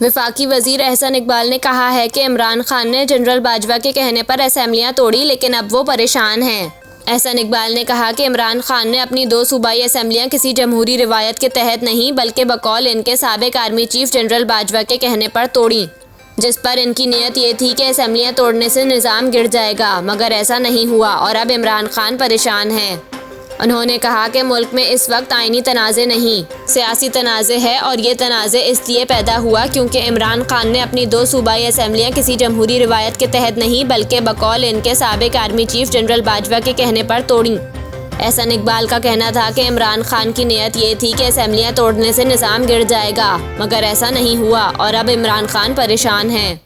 वफाकी वजीर एहसन इकबाल ने कहा है कि इमरान खान ने जनरल बाजवा के कहने पर असेंबलियां तोड़ी, लेकिन अब वो परेशान हैं। एहसन इकबाल ने कहा कि इमरान खान ने अपनी 2 सूबाई असेंबलियां किसी जमहूरी रिवायत के तहत नहीं बल्कि बकौल इनके साबिक आर्मी चीफ जनरल बाजवा के कहने पर तोड़ी, जिस पर इनकी नीयत ये थी कि असेंबलियां तोड़ने से निज़ाम गिर जाएगा, मगर ऐसा नहीं हुआ और अब इमरान खान परेशान हैं। उन्होंने कहा कि मुल्क में इस वक्त आइनी तनाज़े नहीं, सियासी तनाज़े है और ये तनाज़े इसलिए पैदा हुआ क्योंकि इमरान खान ने अपनी 2 सूबाई असेंबलियां किसी जमहूरी रिवायत के तहत नहीं बल्कि बकौल इनके साबिक आर्मी चीफ जनरल बाजवा के कहने पर तोड़ी। एहसन इकबाल का कहना था कि इमरान खान की नीयत ये थी कि असेंबलियां तोड़ने से निज़ाम गिर जाएगा, मगर ऐसा नहीं हुआ और अब इमरान खान परेशान हैं।